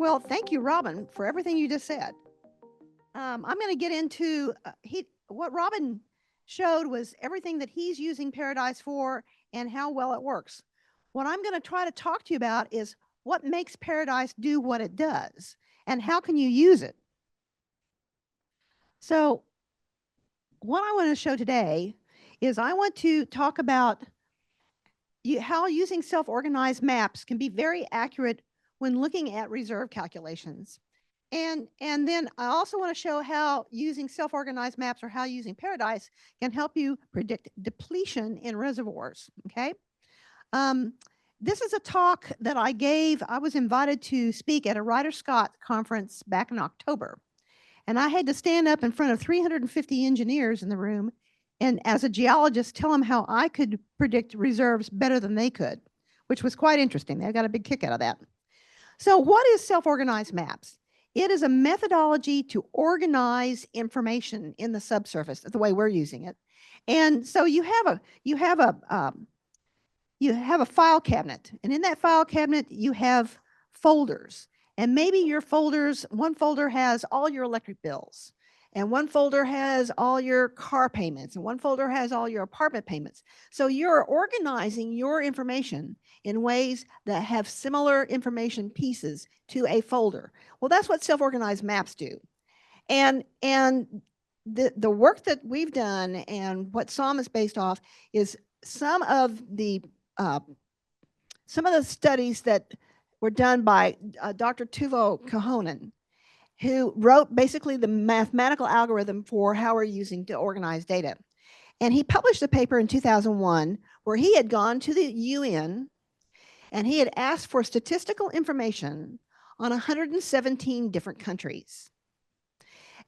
Well, thank you, Robin, for everything you just said. I'm going to get into what Robin showed was everything that he's using Paradise for and how well it works. What I'm going to try to talk to you about is what makes Paradise do what it does and how can you use it. So what I want to show today is I want to talk about how using self-organized maps can be very accurate when looking at reserve calculations. And then I also want to show how using self-organized maps or how using Paradise can help you predict depletion in reservoirs, okay? This is a talk that I gave. I was invited to speak at a Ryder Scott conference back in October. And I had to stand up in front of 350 engineers in the room and as a geologist tell them how I could predict reserves better than they could, which was quite interesting. They got a big kick out of that. So what is self-organized maps? It is a methodology to organize information in the subsurface, the way we're using it. And so you have a file cabinet, and in that file cabinet you have folders. And maybe your folders, one folder has all your electric bills, and one folder has all your car payments, and one folder has all your apartment payments. So you're organizing your information in ways that have similar information pieces to a folder. Well, that's what self-organized maps do. And the work that we've done and what SOM is based off is some of the studies that were done by Dr. 𝗍𝗶𝗿𝗁, who wrote basically the mathematical algorithm for how we're using to organize data. And he published a paper in 2001 where he had gone to the UN and he had asked for statistical information on 117 different countries.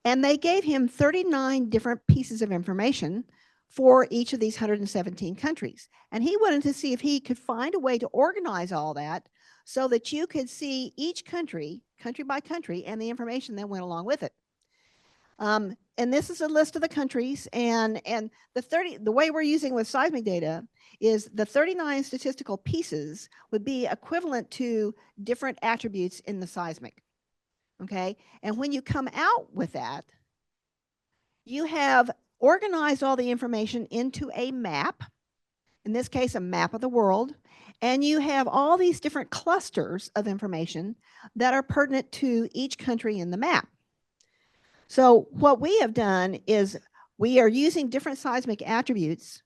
And they gave him 39 different pieces of information for each of these 117 countries. And he wanted to see if he could find a way to organize all that so that you could see each country, country by country, and the information that went along with it. And this is a list of the countries, and the way we're using with seismic data is the 39 statistical pieces would be equivalent to different attributes in the seismic, okay? And when you come out with that, you have organized all the information into a map, in this case, a map of the world, and you have all these different clusters of information that are pertinent to each country in the map. So what we have done is we are using different seismic attributes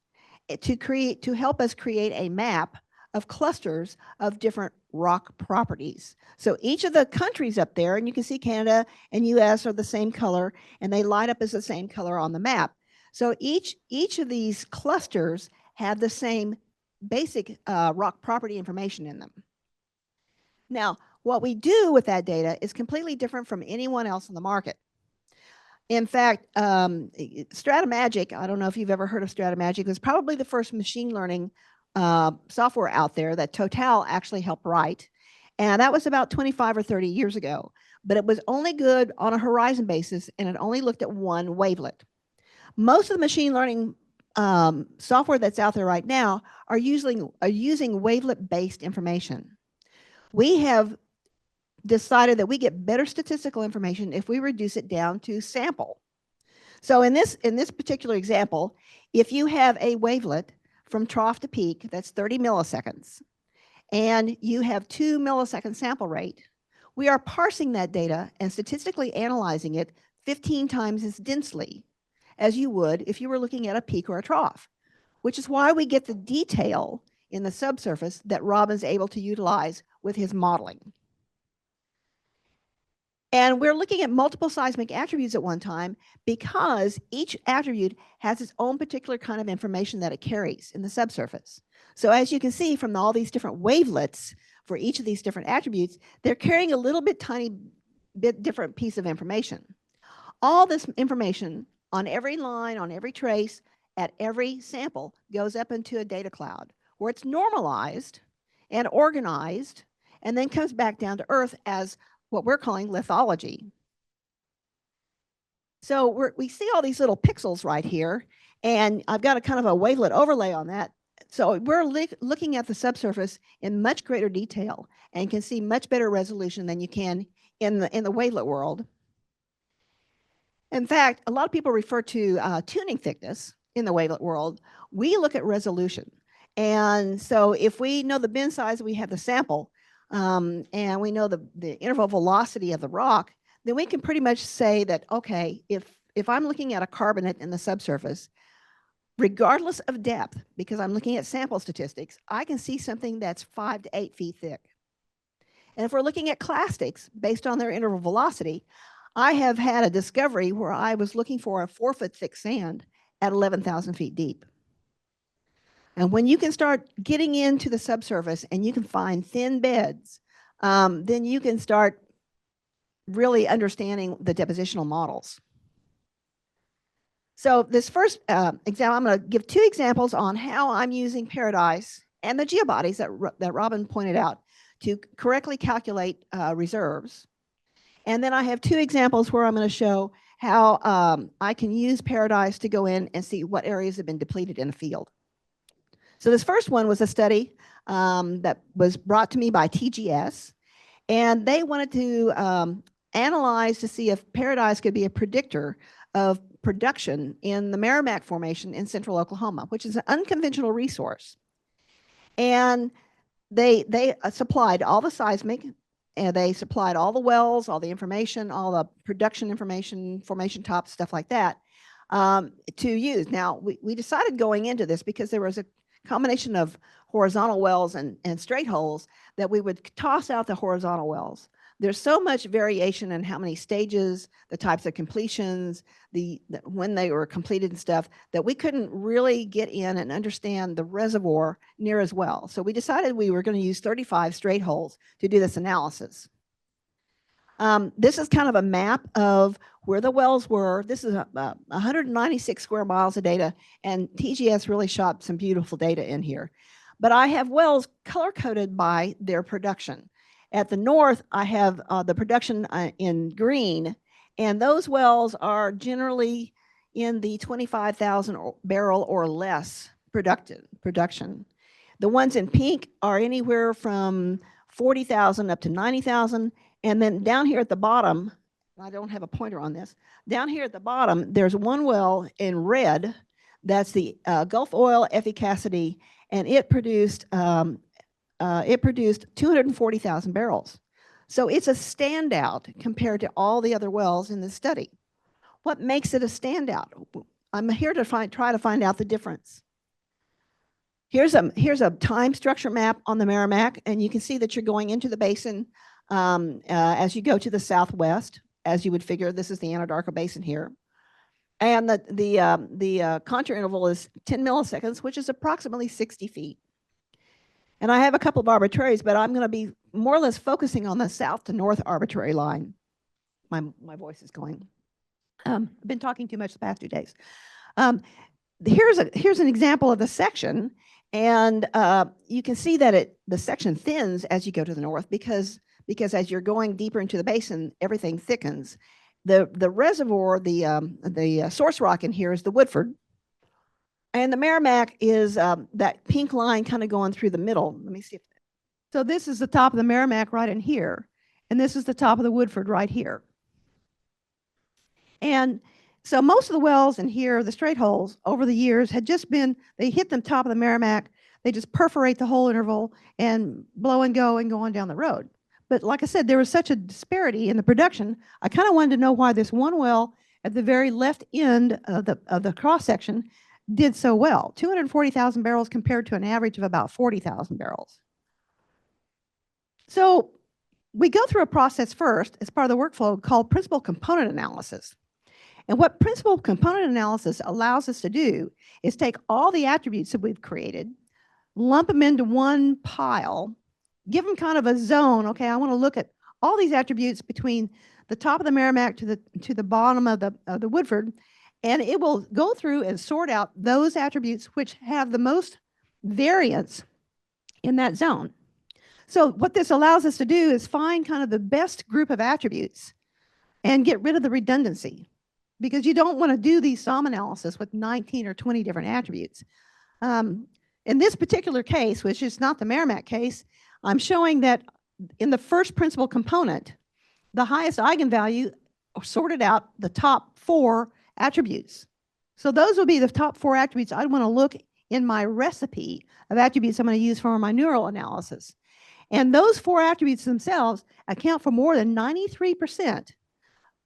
to help us create a map of clusters of different rock properties. So each of the countries up there, and you can see Canada and US are the same color, and they light up as the same color on the map. So each of these clusters have the same basic rock property information in them. Now, what we do with that data is completely different from anyone else in the market. In fact, StrataMagic, I don't know if you've ever heard of StrataMagic, was probably the first machine learning software out there that Total actually helped write. And that was about 25 or 30 years ago. But it was only good on a horizon basis, and it only looked at one wavelet. Most of the machine learning software that's out there right now are using wavelet-based information. We have decided that we get better statistical information if we reduce it down to sample. So in this particular example, if you have a wavelet from trough to peak, that's 30 milliseconds, and you have 2 millisecond sample rate, we are parsing that data and statistically analyzing it 15 times as densely as you would if you were looking at a peak or a trough, which is why we get the detail in the subsurface that Robin's able to utilize with his modeling. And we're looking at multiple seismic attributes at one time because each attribute has its own particular kind of information that it carries in the subsurface. So as you can see from all these different wavelets for each of these different attributes, they're carrying a little bit tiny bit different piece of information. All this information on every line, on every trace, at every sample goes up into a data cloud where it's normalized and organized and then comes back down to earth as what we're calling lithology. So we see all these little pixels right here, and I've got a kind of a wavelet overlay on that. So we're looking at the subsurface in much greater detail and can see much better resolution than you can in the wavelet world. In fact, a lot of people refer to tuning thickness in the wavelet world. We look at resolution. And so if we know the bin size, we have the sample, and we know the interval velocity of the rock, then we can pretty much say that, okay, if I'm looking at a carbonate in the subsurface, regardless of depth, because I'm looking at sample statistics, I can see something that's 5 to 8 feet thick. And if we're looking at clastics based on their interval velocity, I have had a discovery where I was looking for a 4-foot thick sand at 11,000 feet deep. And when you can start getting into the subsurface and you can find thin beds, then you can start really understanding the depositional models. So this first example, I'm going to give 2 examples on how I'm using 𝗏𝗏 and the geobodies that Robin pointed out to correctly calculate reserves. And then I have 2 examples where I'm going to show how I can use 𝗏𝗏 to go in and see what areas have been depleted in a field. So this first one was a study that was brought to me by TGS, and they wanted to analyze to see if 𝗏𝗏 could be a predictor of production in the Meramec Formation in central Oklahoma, which is an unconventional resource. And they supplied all the seismic, and they supplied all the wells, all the information, all the production information, formation tops, stuff like that, to use. Now, we decided going into this because there was a combination of horizontal wells and straight holes that we would toss out the horizontal wells. There's so much variation in how many stages, the types of completions, when they were completed and stuff, that we couldn't really get in and understand the reservoir near as well. So we decided we were going to use 35 straight holes to do this analysis. This is kind of a map of where the wells were. This is 196 square miles of data, and TGS really shot some beautiful data in here. But I have wells color-coded by their production. At the north, I have the production in green, and those wells are generally in the 25,000 barrel or less production. The ones in pink are anywhere from 40,000 up to 90,000. And then down here at the bottom, I don't have a pointer on this, down here at the bottom, there's one well in red, that's the 𝗏𝗏𝗶𝗏𝗏, and it produced 240,000 barrels. So it's a standout compared to all the other wells in this study. What makes it a standout? I'm here to try to find out the difference. Here's a time structure map on the Meramec, and you can see that you're going into the basin as you go to the southwest. As you would figure, this is the Anadarko Basin here. And the contour interval is 10 milliseconds, which is approximately 60 feet. And I have a couple of arbitraries, but I'm going to be more or less focusing on the south to north arbitrary line. My voice is going. I've been talking too much the past 2 days. Here's an example of the section, and you can see that the section thins as you go to the north because as you're going deeper into the basin, everything thickens. The reservoir, the source rock in here is the Woodford. And the Meramec is that pink line kind of going through the middle. Let me see. So this is the top of the Meramec right in here. And this is the top of the Woodford right here. And so most of the wells in here, the straight holes, over the years had just been, they hit the top of the Meramec, they just perforate the whole interval and blow and go on down the road. But like I said, there was such a disparity in the production. I kind of wanted to know why this one well at the very left end of the cross section did so well. 240,000 barrels compared to an average of about 40,000 barrels. So we go through a process first as part of the workflow called principal component analysis. And what principal component analysis allows us to do is take all the attributes that we've created, lump them into one pile, give them kind of a zone. Okay, I want to look at all these attributes between the top of the Meramec to the bottom of the Woodford, and it will go through and sort out those attributes which have the most variance in that zone. So what this allows us to do is find kind of the best group of attributes and get rid of the redundancy, because you don't want to do these SOM analysis with 19 or 20 different attributes. In this particular case, which is not the Meramec case, I'm showing that in the first principal component, the highest eigenvalue sorted out the top 4 attributes. So those will be the top 4 attributes I want to look in my recipe of attributes I'm going to use for my neural analysis. And those 4 attributes themselves account for more than 93%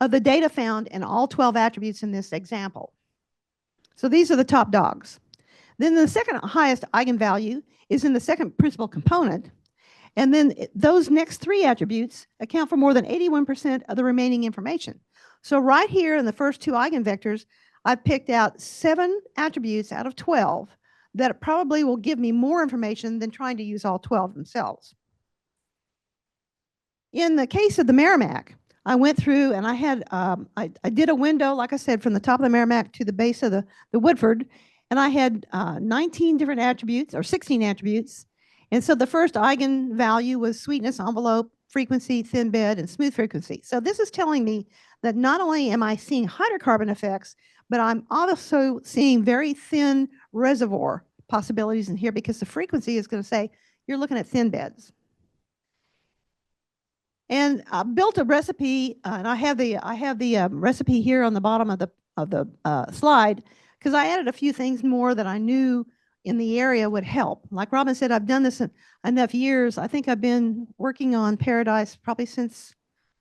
of the data found in all 12 attributes in this example. So these are the top dogs. Then the second highest eigenvalue is in the second principal component. And then those next 3 attributes account for more than 81% of the remaining information. So right here in the first 2 eigenvectors, I've picked out 7 attributes out of 12 that probably will give me more information than trying to use all 12 themselves. In the case of the Merrimack, I went through and I had I did a window, like I said, from the top of the Merrimack to the base of the Woodford, and I had 19 different attributes, or 16 attributes. And so the first eigenvalue was sweetness, envelope, frequency, thin bed, and smooth frequency. So this is telling me that not only am I seeing hydrocarbon effects, but I'm also seeing very thin reservoir possibilities in here, because the frequency is going to say you're looking at thin beds. And I built a recipe, and I have the recipe here on the bottom of the slide, because I added a few things more that I knew in the area would help. Like Robin said, I've done this enough years. I think I've been working on Paradise probably since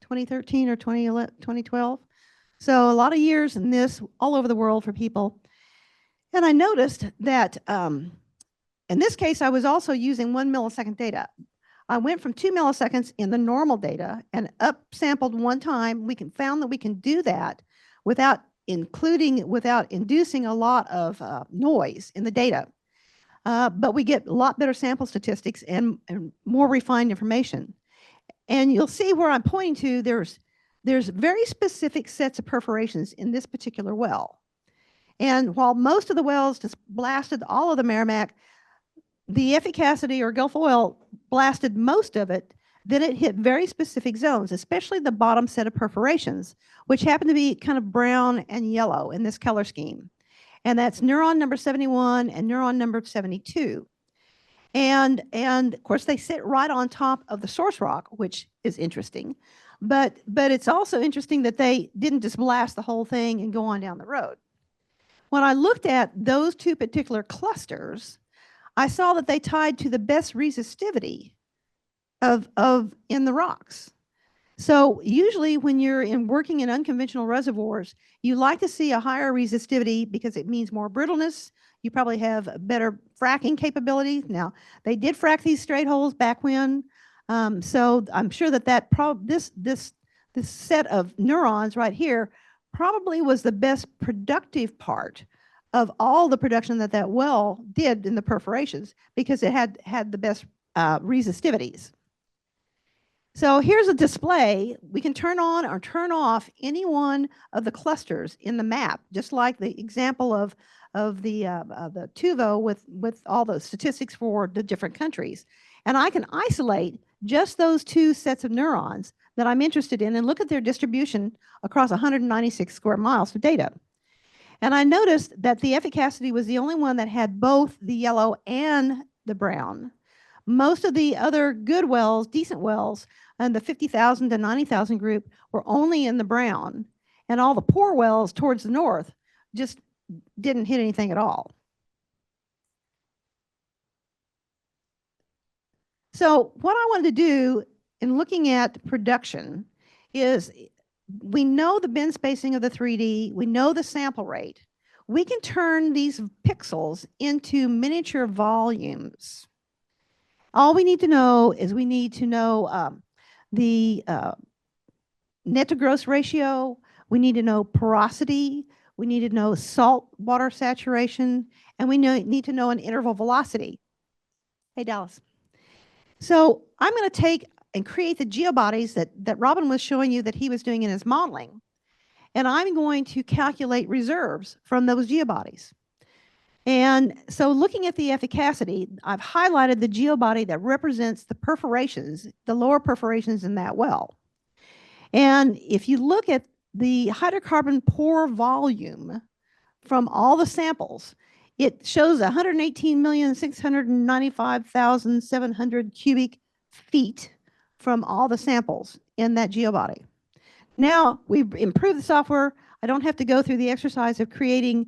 2013 or 2012. So a lot of years in this all over the world for people. And I noticed that in this case, I was also using 1 millisecond data. I went from 2 milliseconds in the normal data and upsampled 1 time. We found that we can do that without inducing a lot of noise in the data. But we get a lot better sample statistics and more refined information. And you'll see where I'm pointing to, there's very specific sets of perforations in this particular well. And while most of the wells just blasted all of the Merrimack, the 𝗵𝗿𝗂𝗏 or Gulf oil blasted most of it. Then it hit very specific zones, especially the bottom set of perforations, which happen to be kind of brown and yellow in this color scheme. And that's neuron number 71 and neuron number 72. And of course, they sit right on top of the source rock, which is interesting. But it's also interesting that they didn't just blast the whole thing and go on down the road. When I looked at those 2 particular clusters, I saw that they tied to the best resistivity in the rocks. So usually when you're working in unconventional reservoirs, you like to see a higher resistivity because it means more brittleness. You probably have better fracking capability. Now, they did frack these straight holes back when, so I'm sure that this set of neurons right here probably was the best productive part of all the production that well did in the perforations, because it had the best resistivities. So here's a display. We can turn on or turn off any one of the clusters in the map, just like the example of the 𝗏𝗏 with all the statistics for the different countries. And I can isolate just those 2 sets of neurons that I'm interested in and look at their distribution across 196 square miles of data. And I noticed that the 𝗵𝗿𝗂𝗏 was the only one that had both the yellow and the brown. Most of the other good wells, decent wells, and the 50,000 to 90,000 group were only in the brown. And all the poor wells towards the north just didn't hit anything at all. So what I wanted to do in looking at production is, we know the bin spacing of the 3D, we know the sample rate. We can turn these pixels into miniature volumes. All we need to know is we need to know the net to gross ratio, we need to know porosity, we need to know salt water saturation, and we need to know an interval velocity. Hey, Dallas. So I'm going to take and create the geobodies that Robin was showing you that he was doing in his modeling. And I'm going to calculate reserves from those geobodies. And so looking at the efficacy, I've highlighted the geobody that represents the perforations, the lower perforations in that well. And if you look at the hydrocarbon pore volume from all the samples, it shows 118,695,700 cubic feet from all the samples in that geobody. Now we've improved the software. I don't have to go through the exercise of creating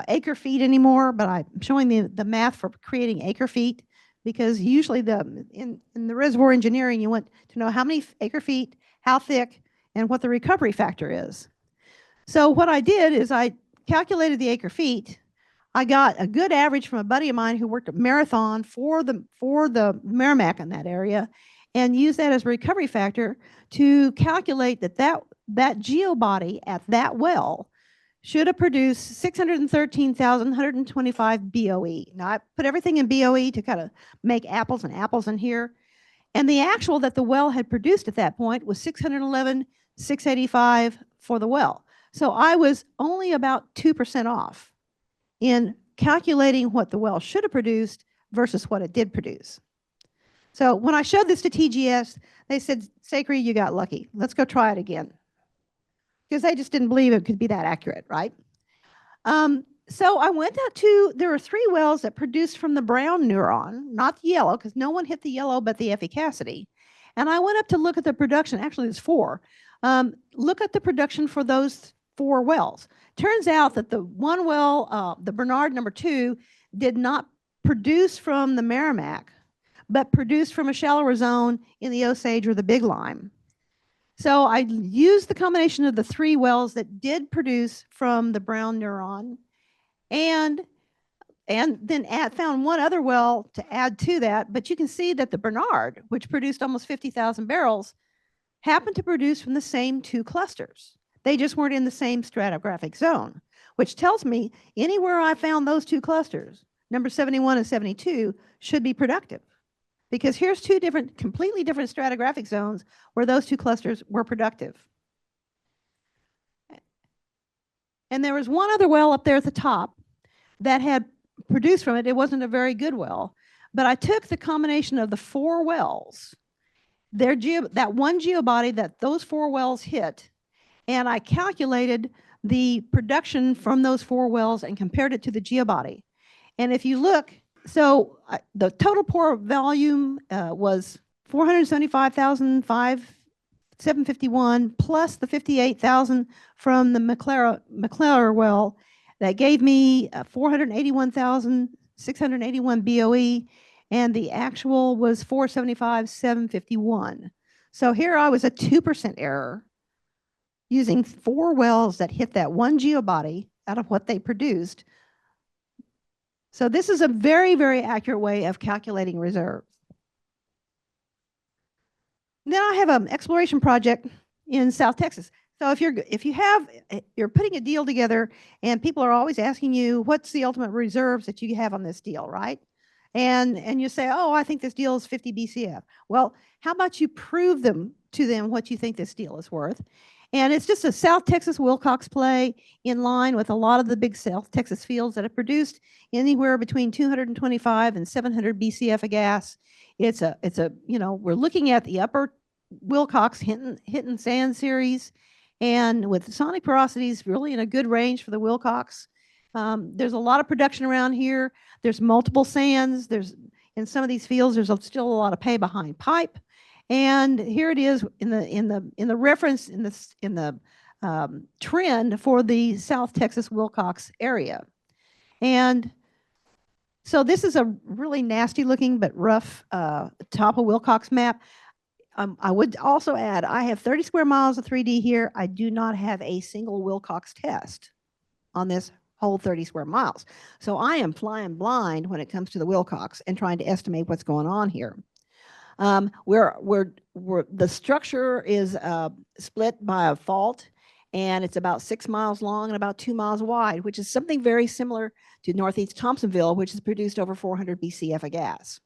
acre feet anymore, but I'm showing the math for creating acre feet, because usually in the reservoir engineering, you want to know how many acre feet, how thick, and what the recovery factor is. So what I did is I calculated the acre feet. I got a good average from a buddy of mine who worked at Marathon for the Merrimack in that area, and used that as a recovery factor to calculate that geobody at that well should have produced 613,125 BOE. Now I put everything in BOE to kind of make apples and apples in here. And the actual that the well had produced at that point was 611,685 for the well. So I was only about 2% off in calculating what the well should have produced versus what it did produce. So when I showed this to TGS, they said, Sacrey, you got lucky. Let's go try it again. Because they just didn't believe it could be that accurate, right? So I went out to, there were 3 wells that produced from the brown neuron, not the yellow, because no one hit the yellow but the 𝗵𝗶𝗂𝗏. And I went up to look at the production. Actually, there's 4. Look at the production for those 4 wells. Turns out that the one well, the Bernard number 2, did not produce from the Merrimack, but produced from a shallower zone in the Osage or the Big Lime. So I used the combination of the 3 wells that did produce from the brown neuron, and then found one other well to add to that. But you can see that the Bernard, which produced almost 50,000 barrels, happened to produce from the same 2 clusters. They just weren't in the same stratigraphic zone, which tells me anywhere I found those 2 clusters, number 71 and 72, should be productive. Because here's 2 completely different stratigraphic zones where those 2 clusters were productive. And there was one other well up there at the top that had produced from it. It wasn't a very good well, but I took the combination of the 4 wells, that one geobody that those 4 wells hit, and I calculated the production from those 4 wells and compared it to the geobody. And if you look, so the total pore volume was 475,751 plus the 58,000 from the McClure well. That gave me 481,681 BOE, and the actual was 475,751. So here I was a 2% error using 4 wells that hit that one geobody out of what they produced. So this is a very, very accurate way of calculating reserves. Then I have an exploration project in South Texas. So if you're putting a deal together and people are always asking you, what's the ultimate reserves that you have on this deal, right? And you say, oh, I think this deal is 50 BCF. Well, how about you prove to them what you think this deal is worth? And it's just a South Texas Wilcox play in line with a lot of the big South Texas fields that have produced anywhere between 225 and 700 BCF of gas. It's a we're looking at the upper Wilcox Hinton Sand series, and with sonic porosities really in a good range for the Wilcox. There's a lot of production around here. There's multiple sands. In some of these fields, there's still a lot of pay behind pipe. And here it is in the reference in the trend for the South Texas Wilcox area. And so this is a really nasty looking but rough top of Wilcox map. I would also add, I have 30 square miles of 3D here. I do not have a single Wilcox test on this whole 30 square miles. So I am flying blind when it comes to the Wilcox and trying to estimate what's going on here. The structure is split by a fault, and it's about 6 miles long and about 2 miles wide, which is something very similar to Northeast Thompsonville, which has produced over 400 BCF of gas.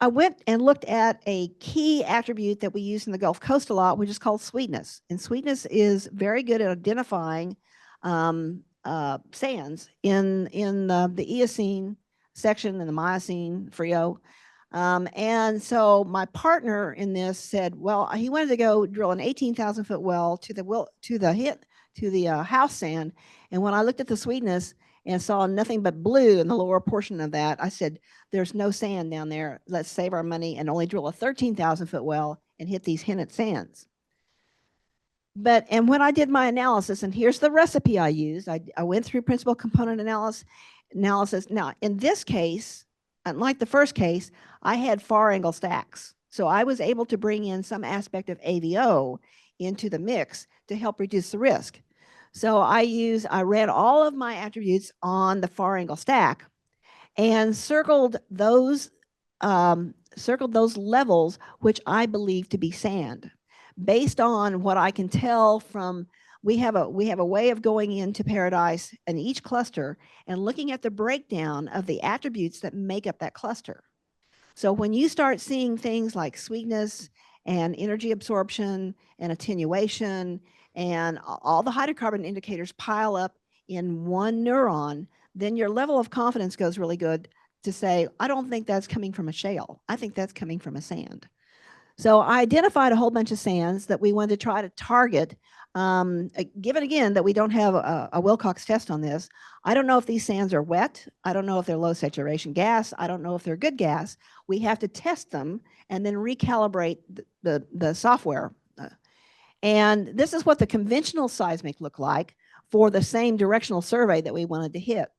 I went and looked at a key attribute that we use in the Gulf Coast a lot, which is called sweetness. And sweetness is very good at identifying sands in the Eocene section and the Miocene Frio. And so my partner in this said, well, he wanted to go drill an 18,000-foot well to the house sand. And when I looked at the sweetness and saw nothing but blue in the lower portion of that, I said, there's no sand down there. Let's save our money and only drill a 13,000-foot well and hit these Hennet sands. And when I did my analysis, and here's the recipe I used, I went through principal component analysis. Now, in this case, unlike the first case, I had far angle stacks. So I was able to bring in some aspect of AVO into the mix to help reduce the risk. So I ran all of my attributes on the far angle stack and circled those levels which I believe to be sand, based on what I can tell from. We have a way of going into Paradise and each cluster and looking at the breakdown of the attributes that make up that cluster. So when you start seeing things like sweetness and energy absorption and attenuation and all the hydrocarbon indicators pile up in one neuron, then your level of confidence goes really good to say, I don't think that's coming from a shale. I think that's coming from a sand. So I identified a whole bunch of sands that we wanted to try to target. Given again that we don't have a Wilcox test on this, I don't know if these sands are wet. I don't know if they're low saturation gas. I don't know if they're good gas. We have to test them and then recalibrate the software. And this is what the conventional seismic looked like for the same directional survey that we wanted to hit.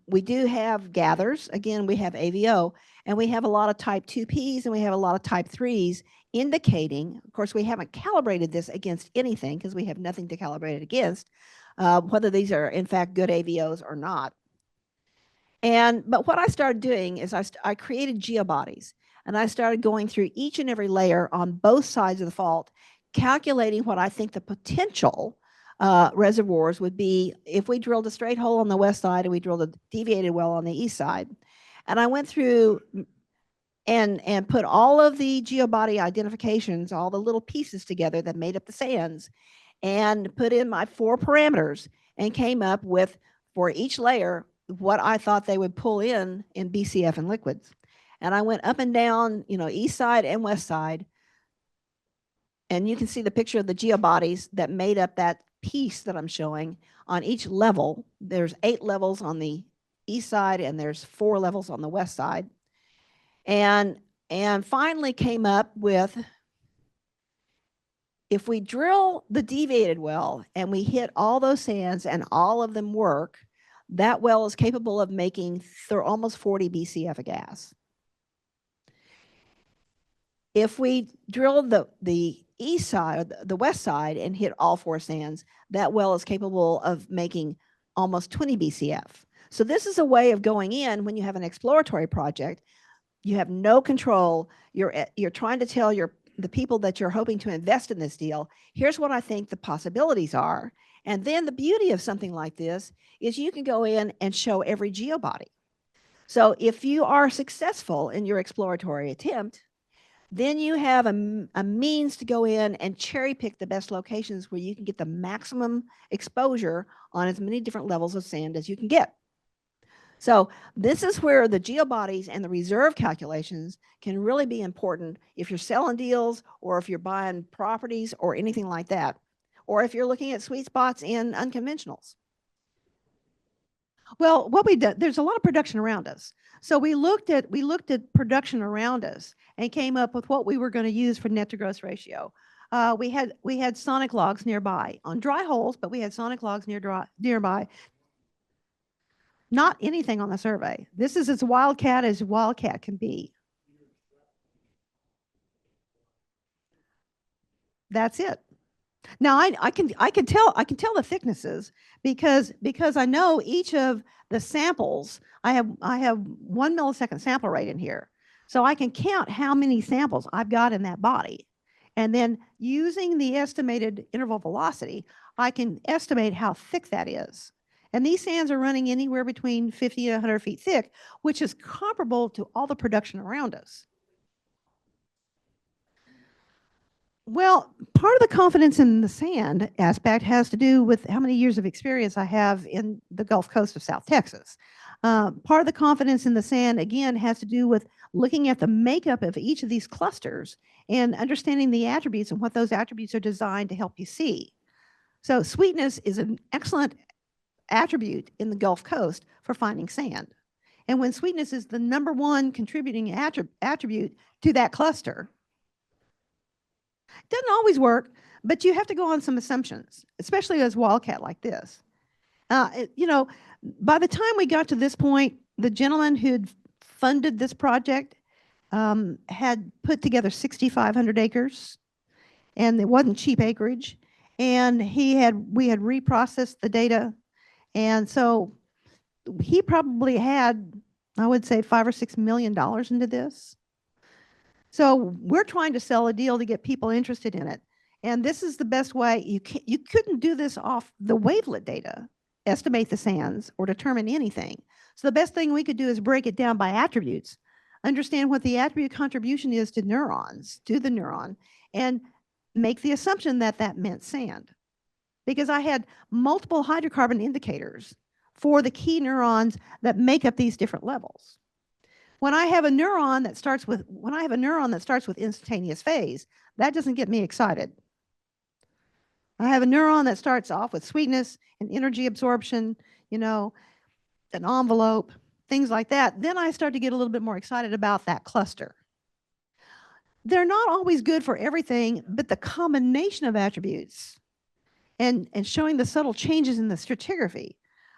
We do have gathers. Again, we have AVO, and we have a lot of type 2Ps and we have a lot of type 3s indicating, of course, we haven't calibrated this against anything because we have nothing to calibrate it against, whether these are in fact good AVOs or not. But what I started doing is I created geobodies, and I started going through each and every layer on both sides of the fault, calculating what I think the potential reservoirs would be if we drilled a straight hole on the west side and we drilled a deviated well on the east side. And I went through and put all of the geobody identifications, all the little pieces together that made up the sands, and put in my 4 parameters and came up with, for each layer, what I thought they would pull in BCF and liquids. And I went up and down, east side and west side. And you can see the picture of the geobodies that made up that piece that I'm showing on each level. There's 8 levels on the east side and there's 4 levels on the west side. And finally came up with, if we drill the deviated well and we hit all those sands and all of them work, that well is capable of making almost 40 BCF of gas. If we drill the east side, the west side, and hit all 4 sands, that well is capable of making almost 20 BCF. So this is a way of going in when you have an exploratory project. You have no control. You're trying to tell the people that you're hoping to invest in this deal, here's what I think the possibilities are. And then the beauty of something like this is you can go in and show every geobody. So if you are successful in your exploratory attempt, then you have a means to go in and cherry pick the best locations where you can get the maximum exposure on as many different levels of sand as you can get. So this is where the geobodies and the reserve calculations can really be important if you're selling deals or if you're buying properties or anything like that, or if you're looking at sweet spots in unconventionals. Well, what we did, there's a lot of production around us. So we looked at production around us and came up with what we were going to use for net to gross ratio. We had sonic logs nearby on dry holes, but we had sonic logs nearby. Not anything on the survey. This is as wildcat can be. That's it. Now I can tell the thicknesses because I know each of the samples. I have 1 millisecond sample rate in here, so I can count how many samples I've got in that body, and then using the estimated interval velocity, I can estimate how thick that is. And these sands are running anywhere between 50 to 100 feet thick, which is comparable to all the production around us. Well, part of the confidence in the sand aspect has to do with how many years of experience I have in the Gulf Coast of South Texas. Part of the confidence in the sand, again, has to do with looking at the makeup of each of these clusters and understanding the attributes and what those attributes are designed to help you see. So sweetness is an excellent attribute in the Gulf Coast for finding sand. And when sweetness is the #1 contributing attribute to that cluster, It doesn't always work, but you have to go on some assumptions, especially as wildcat like this. You know, by the time we got to this point, the gentleman who'd funded this project had put together 6,500 acres, and it wasn't cheap acreage. And we had reprocessed the data, and so he probably had, I would say, $5 or $6 million into this. So we're trying to sell a deal to get people interested in it. And this is the best way. You couldn't do this off the wavelet data, estimate the sands, or determine anything. So the best thing we could do is break it down by attributes, understand what the attribute contribution is to the neuron, and make the assumption that that meant sand. Because I had multiple hydrocarbon indicators for the key neurons that make up these different levels. When I have a neuron that starts with instantaneous phase, that doesn't get me excited. I have a neuron that starts off with sweetness and energy absorption, you know, an envelope, things like that. Then I start to get a little bit more excited about that cluster. They're not always good for everything, but the combination of attributes and showing the subtle changes in the stratigraphy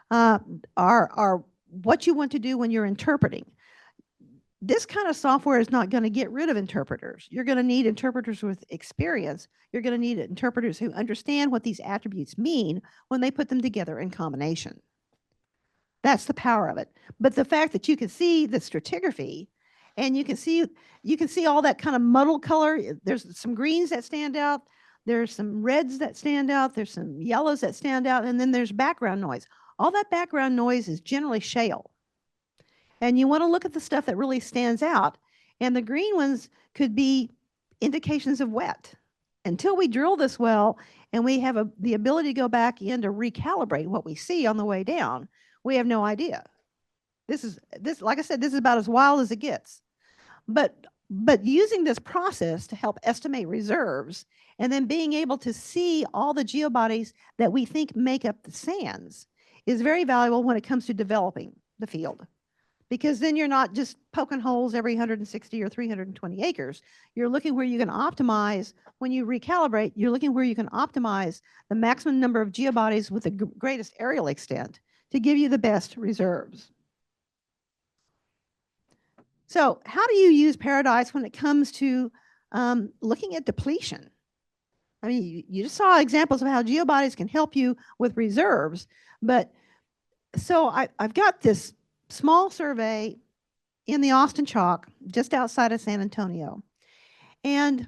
are what you want to do when you're interpreting. This kind of software is not going to get rid of interpreters. You're going to need interpreters with experience. You're going to need interpreters who understand what these attributes mean when they put them together in combination. That's the power of it. But the fact that you can see the stratigraphy and you can see all that kind of muddled color. There's some greens that stand out. There's some reds that stand out. There's some yellows that stand out. And then there's background noise. All that background noise is generally shale. And you want to look at the stuff that really stands out. And the green ones could be indications of wet. Until we drill this well and we have the ability to go back in to recalibrate what we see on the way down, we have no idea. This, like I said, this is about as wild as it gets. But using this process to help estimate reserves and then being able to see all the geobodies that we think make up the sands is very valuable when it comes to developing the field. Because then you're not just poking holes every 160 or 320 acres. You're looking where you can optimize. When you recalibrate, you're looking where you can optimize the maximum number of geobodies with the greatest aerial extent to give you the best reserves. So how do you use Paradise when it comes to looking at depletion? I mean, you just saw examples of how geobodies can help you with reserves. But so I've got this small survey in the Austin Chalk, just outside of San Antonio. And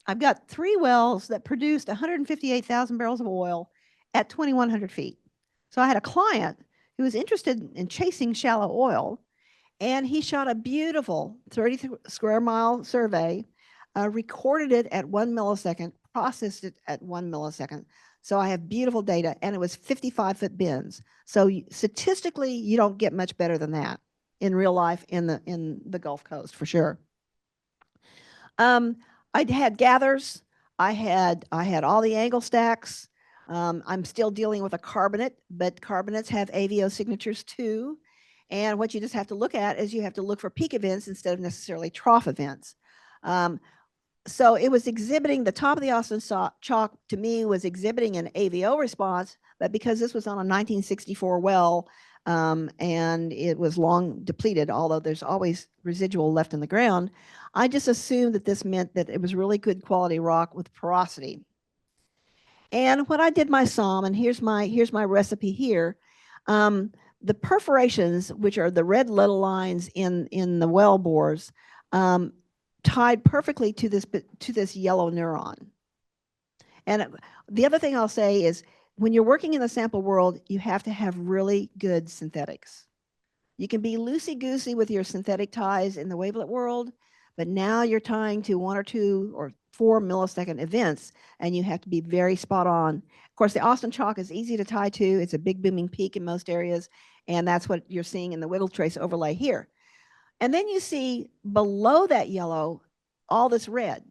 I've got 3 wells that produced 158,000 barrels of oil at 2,100 feet. So I had a client who was interested in chasing shallow oil, and he shot a beautiful 30 square mile survey, recorded it at 1 millisecond, processed it at 1 millisecond. So I have beautiful data, and it was 55-foot bends. So statistically, you don't get much better than that in real life in the Gulf Coast for sure. I had gathers. I had all the angle stacks. I'm still dealing with a carbonate, but carbonates have AVO signatures too. And what you just have to look at is you have to look for peak events instead of necessarily trough events. So it was exhibiting, the top of the Austin Chalk to me was exhibiting an AVO response, but because this was on a 1964 well and it was long depleted, although there's always residual left in the ground, I just assumed that this meant that it was really good quality rock with porosity. And when I did my SOM, and here's my recipe here, the perforations, which are the red little lines in the well bores, tied perfectly to this yellow neuron. And the other thing I'll say is when you're working in the sample world, you have to have really good synthetics. You can be loosey-goosey with your synthetic ties in the wavelet world, but now you're tying to 1 or 2 or 4 millisecond events, and you have to be very spot on. Of course, the Austin Chalk is easy to tie to. It's a big booming peak in most areas, and that's what you're seeing in the wiggle trace overlay here. And then you see below that yellow, all this red,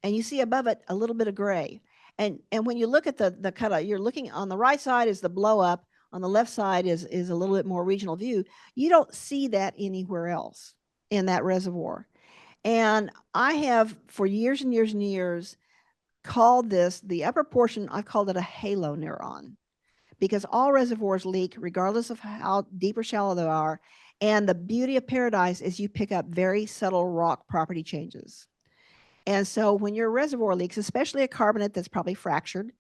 and you see above it a little bit of gray. And when you look at the cutout, you're looking on the right side is the blow up, on the left side is a little bit more regional view. You don't see that anywhere else in that reservoir. And I have for years and years and years called this, the upper portion, I've called it a halo neuron, because all reservoirs leak regardless of how deep or shallow they are. And the beauty of Paradise is you pick up very subtle rock property changes. And so when your reservoir leaks, especially a carbonate that's probably fractured,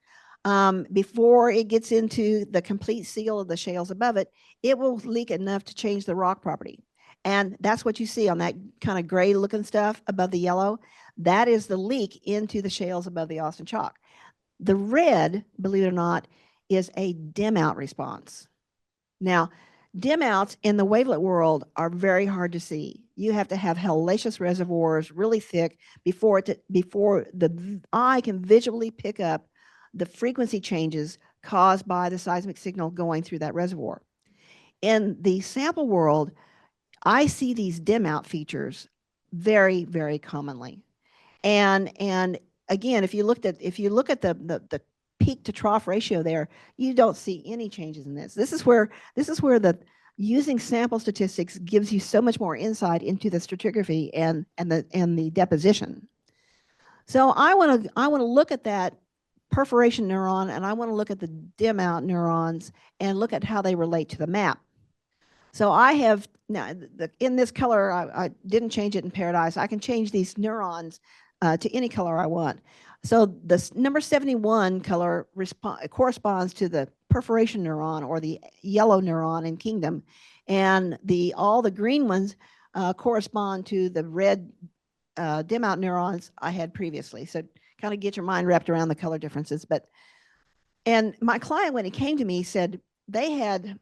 before it gets into the complete seal of the shales above it, it will leak enough to change the rock property. And that's what you see on that kind of gray looking stuff above the yellow. That is the leak into the shales above the Austin Chalk. The red, believe it or not, is a dim out response. Now, dim outs in the wavelet world are very hard to see. You have to have hellacious reservoirs, really thick, before the eye can visually pick up the frequency changes caused by the seismic signal going through that reservoir. In the sample world, I see these dim out features very, very commonly. And again, if you look at the peak to trough ratio there, you don't see any changes in this. This is where the using sample statistics gives you so much more insight into the stratigraphy and the deposition. So I want to look at that perforation neuron, and I want to look at the dim out neurons and look at how they relate to the map. So I have now in this color, I didn't change it in Paradise. I can change these neurons to any color I want. So the number 71 color corresponds to the perforation neuron, or the yellow neuron in Kingdom, and all the green ones correspond to the red dim out neurons I had previously. So kind of get your mind wrapped around the color differences. And my client, when he came to me, said they had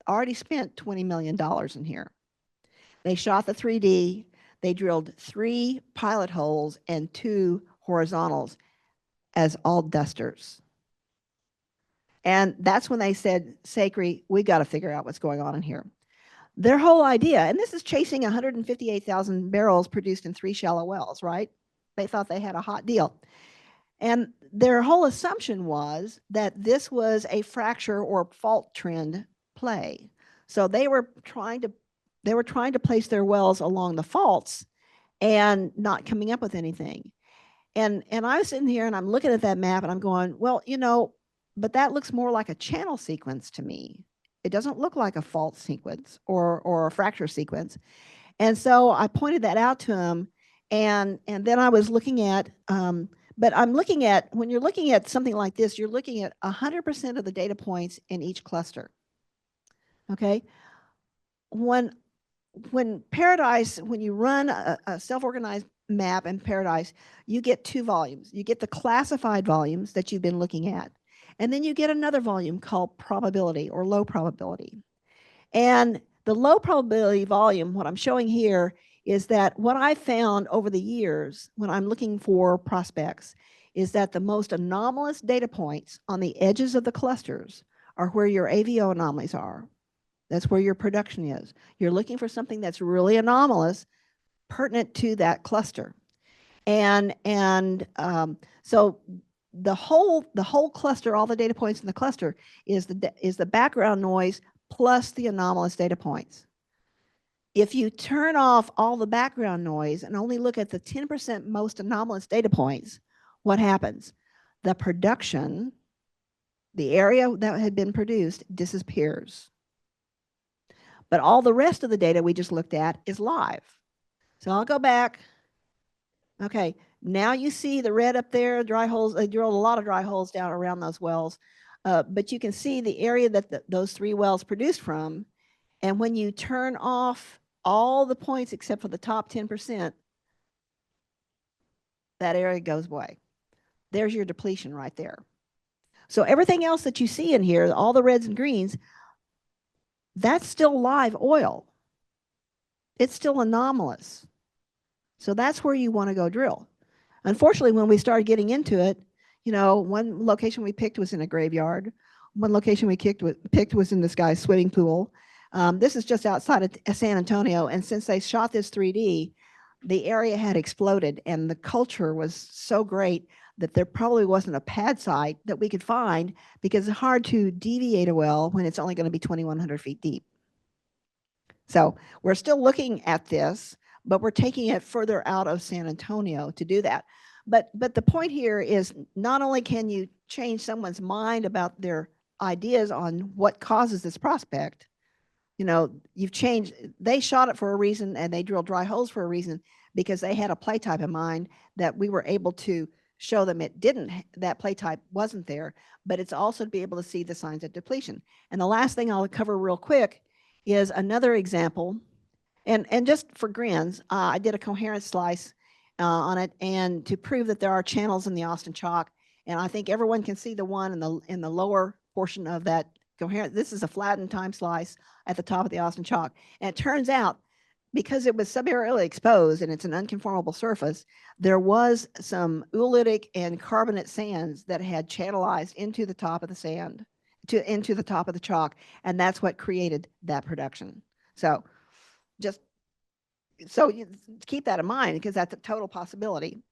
already spent $20 million in here. They shot the 3D. They drilled 3 pilot holes and 2 horizontals as all dusters. And that's when they said, Sacrey, we got to figure out what's going on in here. Their whole idea, and this is chasing 158,000 barrels produced in 3 shallow wells, right? They thought they had a hot deal. And their whole assumption was that this was a fracture or fault trend play. So they were trying to place their wells along the faults and not coming up with anything. And I was sitting here and I'm looking at that map and I'm going, well, but that looks more like a channel sequence to me. It doesn't look like a fault sequence or a fracture sequence. And so I pointed that out to him, and then I was looking at, but I'm looking at, when you're looking at something like this, you're looking at 100% of the data points in each cluster. Okay. When Paradise, when you run a self-organized map in Paradise, you get 2 volumes. You get the classified volumes that you've been looking at, and then you get another volume called probability or low probability. And the low probability volume, what I'm showing here, is that what I found over the years when I'm looking for prospects is that the most anomalous data points on the edges of the clusters are where your AVO anomalies are. That's where your production is. You're looking for something that's really anomalous, pertinent to that cluster. And so the whole cluster, all the data points in the cluster is the background noise plus the anomalous data points. If you turn off all the background noise and only look at the 10% most anomalous data points, what happens? The production, the area that had been produced, disappears. But all the rest of the data we just looked at is live. So I'll go back. Okay, now you see the red up there, dry holes. They drilled a lot of dry holes down around those wells. But you can see the area that those 3 wells produced from. And when you turn off all the points except for the top 10%, that area goes away. There's your depletion right there. So everything else that you see in here, all the reds and greens, that's still live oil. It's still anomalous. So that's where you want to go drill. Unfortunately, when we started getting into it, one location we picked was in a graveyard. One location we picked was in this guy's swimming pool. This is just outside of San Antonio. And since they shot this 3D, the area had exploded and the culture was so great that there probably wasn't a pad site that we could find, because it's hard to deviate a well when it's only going to be 2,100 feet deep. So we're still looking at this, but we're taking it further out of San Antonio to do that. But the point here is not only can you change someone's mind about their ideas on what causes this prospect, you know, you've changed, they shot it for a reason and they drilled dry holes for a reason because they had a play type in mind that we were able to show them it didn't, that play type wasn't there, but it's also to be able to see the signs of depletion. And the last thing I'll cover real quick is another example. And just for grins, I did a coherence slice on it, and to prove that there are channels in the Austin Chalk. And I think everyone can see the one in the lower portion of that coherent. This is a flattened time slice at the top of the Austin Chalk. And it turns out, because it was subaerially exposed and it's an unconformable surface, there was some oolitic and carbonate sands that had channelized into the top of the sand, into the top of the chalk, and that's what created that production. So just so you keep that in mind, because that's a total possibility.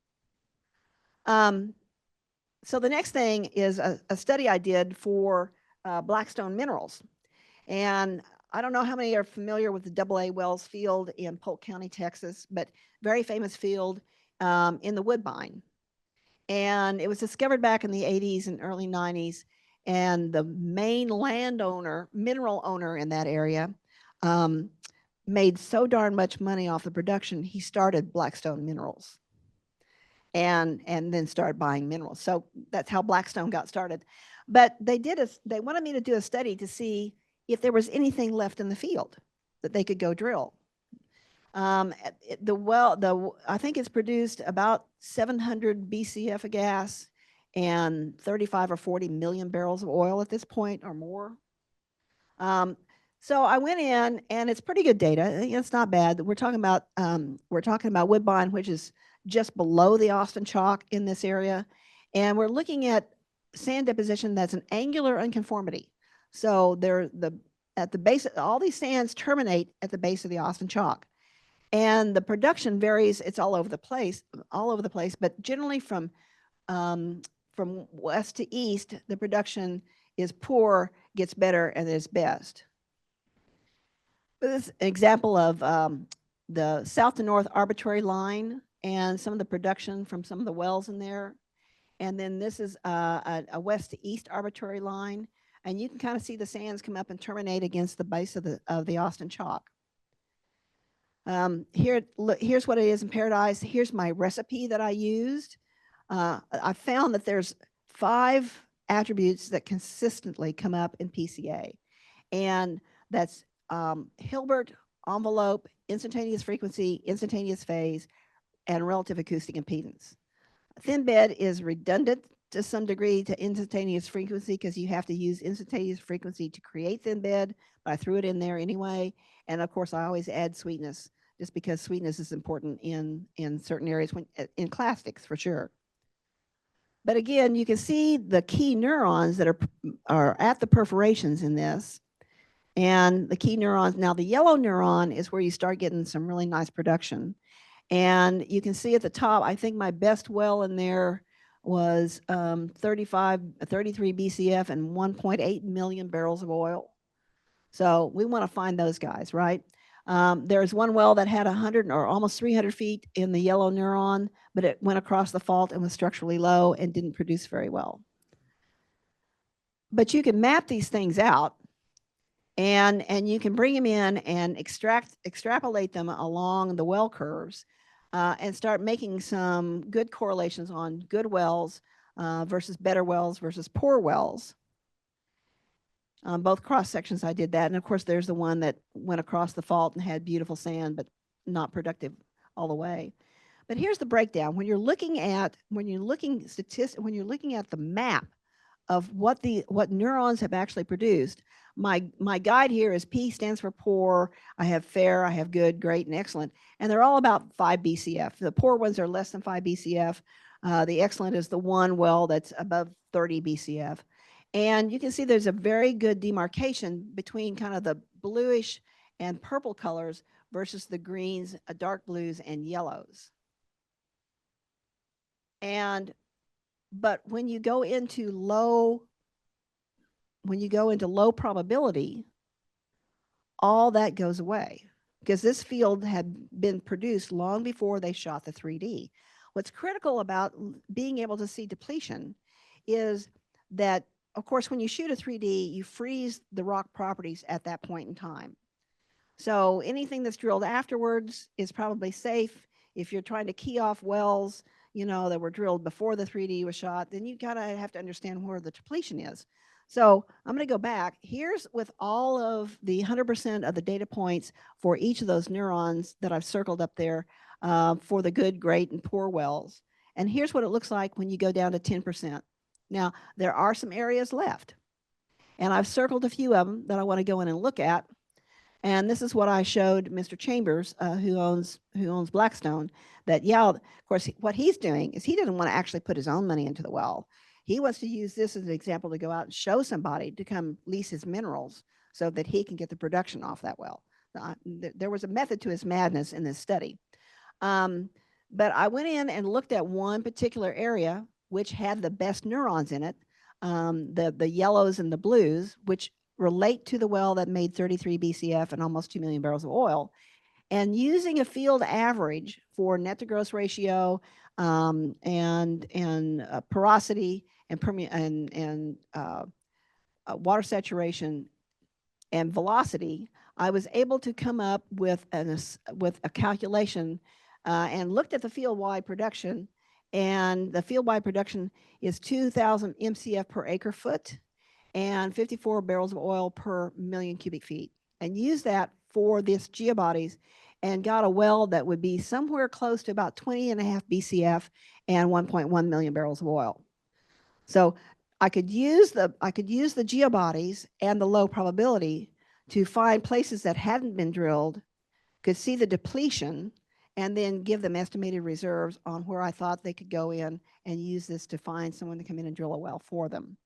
So the next thing is a study I did for blackstone minerals. And I don't know how many are familiar with the 𝗟𝗶𝗿𝗀𝗋 field in Polk County, Texas, but very famous field in the Woodbine. And it was discovered back in the 80s and early 90s. And the main landowner, mineral owner in that area, made so darn much money off the production, he started Blackstone Minerals and then started buying minerals. So that's how Blackstone got started. But they wanted me to do a study to see if there was anything left in the field that they could go drill. I think it's produced about 700 BCF of gas and 35 or 40 million barrels of oil at this point or more. So I went in, and it's pretty good data. It's not bad. We're talking about Woodbine, which is just below the Austin Chalk in this area, and we're looking at sand deposition that's an angular unconformity. So at the base, all these sands terminate at the base of the Austin Chalk, and the production varies. It's all over the place, but generally from west to east, the production is poor, gets better, and is best. This is an example of the south to north arbitrary line and some of the production from some of the wells in there. And then this is a west to east arbitrary line. And you can kind of see the sands come up and terminate against the base of the Austin Chalk. Here's what it is in Paradise. Here's my recipe that I used. I found that there's 5 attributes that consistently come up in PCA. And that's Hilbert, envelope, instantaneous frequency, instantaneous phase, and relative acoustic impedance. Thin bed is redundant to some degree to instantaneous frequency because you have to use instantaneous frequency to create thin bed, but I threw it in there anyway. And of course, I always add sweetness just because sweetness is important in certain areas, in clastics for sure. But again, you can see the key neurons that are at the perforations in this. And the key neurons, now the yellow neuron is where you start getting some really nice production. And you can see at the top, I think my best well in there was 33 BCF and 1.8 million barrels of oil. So we want to find those guys, right? There's one well that had 100 or almost 300 feet in the yellow neuron, but it went across the fault and was structurally low and didn't produce very well. But you can map these things out. And you can bring them in and extrapolate them along the well curves and start making some good correlations on good wells versus better wells versus poor wells. On both cross sections, I did that. And of course, there's the one that went across the fault and had beautiful sand, but not productive all the way. But here's the breakdown. When you're looking at the map of what neurons have actually produced, my guide here is P stands for poor. I have fair, I have good, great, and excellent. And they're all about 5 BCF. The poor ones are less than 5 BCF. The excellent is the one well that's above 30 BCF. And you can see there's a very good demarcation between kind of the bluish and purple colors versus the greens, dark blues, and yellows. But when you go into low probability, all that goes away because this field had been produced long before they shot the 3D. what's critical about being able to see depletion is that, of course, when you shoot a 3D, you freeze the rock properties at that point in time. So anything that's drilled afterwards is probably safe. If you're trying to key off wells, that were drilled before the 3D was shot, then you kind of have to understand where the depletion is. So I'm going to go back. Here's with all of the 100% of the data points for each of those neurons that I've circled up there for the good, great, and poor wells. And here's what it looks like when you go down to 10%. Now, there are some areas left. And I've circled a few of them that I want to go in and look at. And this is what I showed Mr. Chambers, who owns Blackstone, that, yeah, of course, what he's doing is he doesn't want to actually put his own money into the well. He wants to use this as an example to go out and show somebody to come lease his minerals so that he can get the production off that well. There was a method to his madness in this study. But I went in and looked at one particular area which had the best neurons in it, the yellows and the blues, which relate to the well that made 33 BCF and almost 2 million barrels of oil. And using a field average for net to gross ratio and porosity and water saturation and velocity, I was able to come up with a calculation and looked at the field-wide production. And the field-wide production is 2,000 MCF per acre foot and 54 barrels of oil per million cubic feet, and use that for this geobodies and got a well that would be somewhere close to about 20.5 BCF and 1.1 million barrels of oil. So I could use the geobodies and the low probability to find places that hadn't been drilled, could see the depletion, and then give them estimated reserves on where I thought they could go in and use this to find someone to come in and drill a well for them.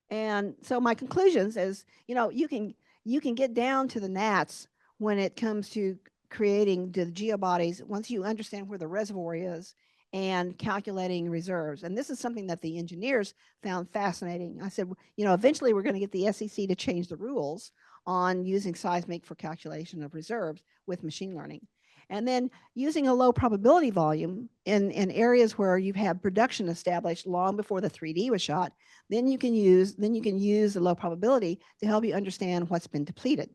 And so my conclusions is, you can get down to the gnats when it comes to creating the geobodies once you understand where the reservoir is and calculating reserves. And this is something that the engineers found fascinating. I said, eventually we're going to get the SEC to change the rules on using seismic for calculation of reserves with machine learning. And then using a low probability volume in areas where you've had production established long before the 3D was shot, then you can use the low probability to help you understand what's been depleted.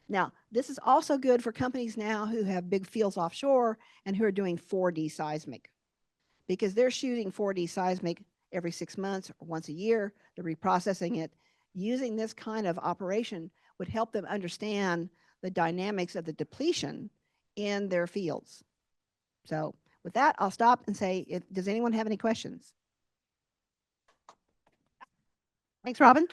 Now, this is also good for companies now who have big fields offshore and who are doing 4D seismic, because they're shooting 4D seismic every 6 months or once a year. They're reprocessing it. Using this kind of operation would help them understand the dynamics of the depletion in their fields. So with that, I'll stop and say, does anyone have any questions? Thanks, Robin.